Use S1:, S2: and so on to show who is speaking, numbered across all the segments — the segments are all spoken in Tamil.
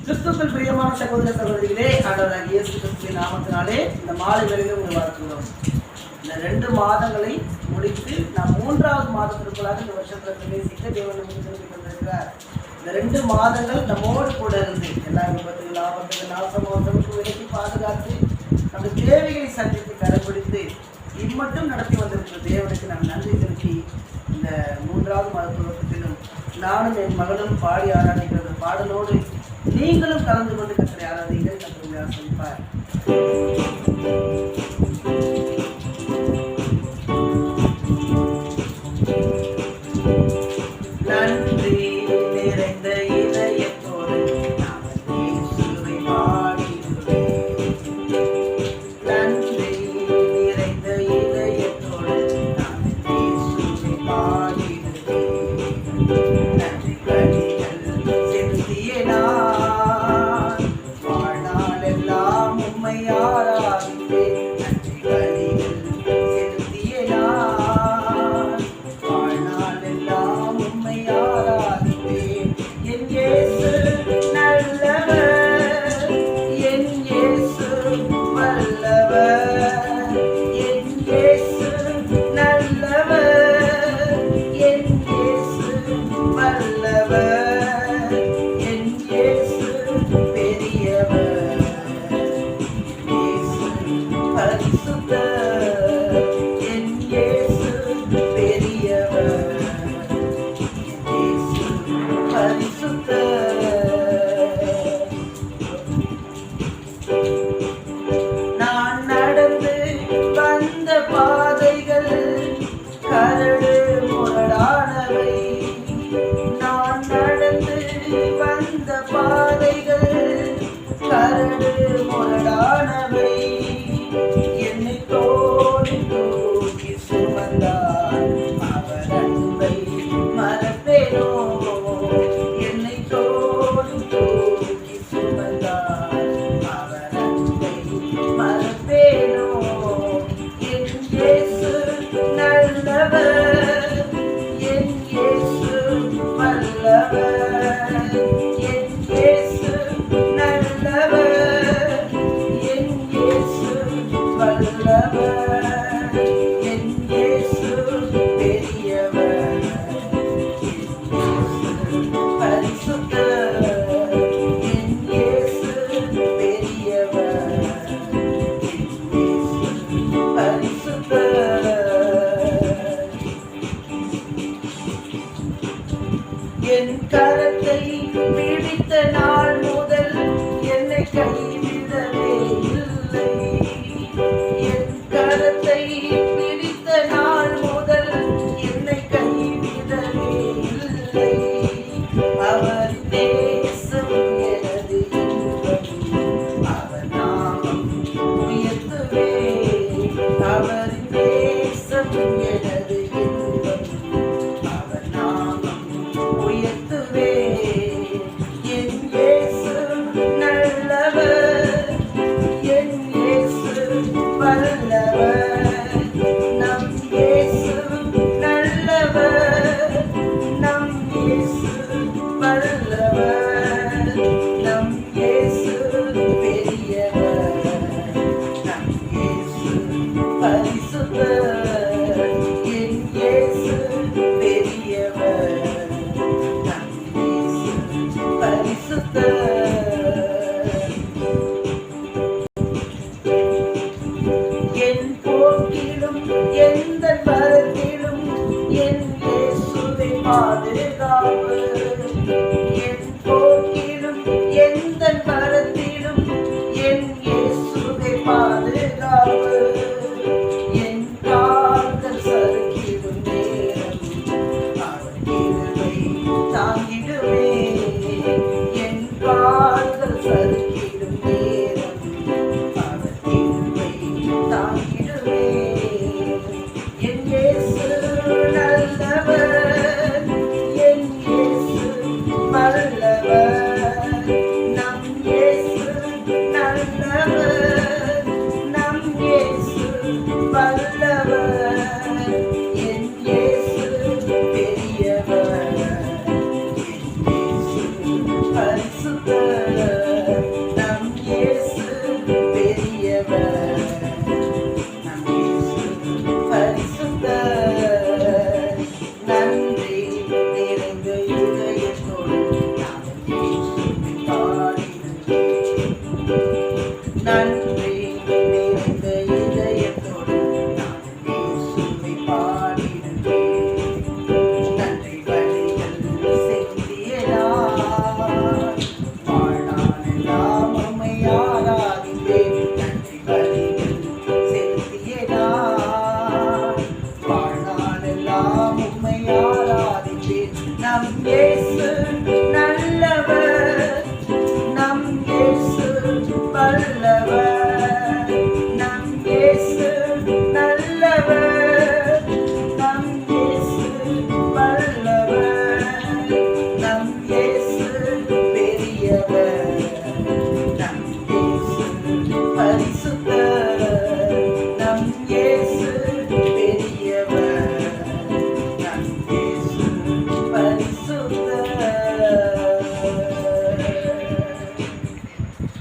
S1: கிறிஸ்துவுக்குள் பிரியமான சகோதர சகோதரிகளே, ஆண்டவராகிய இயேசு கிறிஸ்துவின் நாமத்தினாலே இந்த மாலை வேளையிலே உங்களை வாழ்த்துகிறோம். இந்த 2 மாதங்களை முடித்து நாம் 3வது மாதத்திற்குள்ளாக இந்த வருஷத்துல பிரவேசிக்க தேவன் நமக்கு திருப்பி தந்திருக்கிறார். இந்த 2 மாதங்கள் நம்மோடு கூட இருந்து எல்லா விபத்துகள், ஆபத்துகள், நாசமோசமுக்கு விலக்கி பாதுகாத்து நம்ம தேவைகளை சந்தித்து கடைபிடித்து இம்மட்டும் நடத்தி வந்திருக்கிற தேவனுக்கு நாம் நன்றி செலுத்தி இந்த 3வது மாத துவக்கத்திலும் நானும் என் மகனும் பாடி ஆராதிக்கிறது பாடலோடு நீங்களும் கலந்து கொண்டு கர்த்தரை ஆராதிங்கள். கர்த்தரை ஆசீர்வதிப்பார். நன்றி நிறைந்த இதயத்தோடு நான் இயேசுவை பாடிடுவேன். நன்றி நிறைந்த இதயத்தோடு நான் இயேசுவை பாடிடுவேன். நன்றி கனிகள் செலுத்திய நான் வாழ்நாளெல்லாம் உம்மை ஆராதிப்பேன். நன்றி கனிகள் செலுத்திய நான் வாழ்நாளெல்லாம் உம்மை ஆராதிப்பேன். என் இயேசு நல்லவர், என் இயேசு வல்லவர், என் இயேசு நல்லவர், என் இயேசு வல்லவர், என் இயேசு பெரியவர், இயேசு பரிசுத்தர், என் இயேசு பெரியவர், இயேசு பரிசுத்தர். நான் நடந்து வந்த பாதைகள் கரடு முரடானவை. நான் நடந்து வந்த பாதைகள் கரடு முரடானவை. என்னை தோள் தூக்கி சுமந்தார் அவர் அன்பை மறப்பேனோ. என்னை தோள் தூக்கி சுமந்தார் அவர் அன்பை மறப்பேனோ. என் இயேசு நல்லவர், என் இயேசு வல்லவர், என் இயேசு நல்லவர், என் இயேசு வல்லவர், என் இயேசு பெரியவர், என் இயேசு பரிசுத்தர், என் இயேசு பெரியவர், என் இயேசு பரிசுத்தர். என் கரத்தை பிடித்த நாள் முதல் என்னை கைவிடவே இல்லை. என் கரத்தை பிடித்த நாள் முதல் என்னை கைவிடவே இல்லை. அவர் தேசம் எனது இன்பம், அவர் நாமம் உயர்த்துவே. அவர் தேசம் எனது இன்பம், அவர் நாமம் உயர்த்துவே. என் இயேசு நல்லவர், என் இயேசு வல்லவர், நம் இயேசு நல்லவர், நம் இயேசு வல்லவர், நம் இயேசு பெரியவர், நம் இயேசு பரிசுத்தர், என் இயேசு பெரியவர், நம் இயேசு பரிசுத்தர். என் போக்கிலும் எந்த வரத்திலும் என் இயேசுவை பாதுகாப்பு. என் போக்கிலும் எந்த வரத்திலும் என் இயேசுவை பாதுகாப்பு. என் கால்கள் சறுக்கிடும் நேரம் அவர் கிருபை தாங்கிடுமே. என் கால்கள் சறுக்கிடும் நேரம் அவர் கிருபை தாங்கிடுமே. என் இயேசு நல்லவர், பெரியவர். நம் இயேசு பரிசுத்தர். நம் இயேசு பெரியவர். நம் இயேசு பரிசுத்தர்.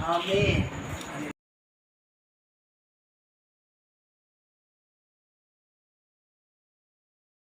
S1: ஆமென்.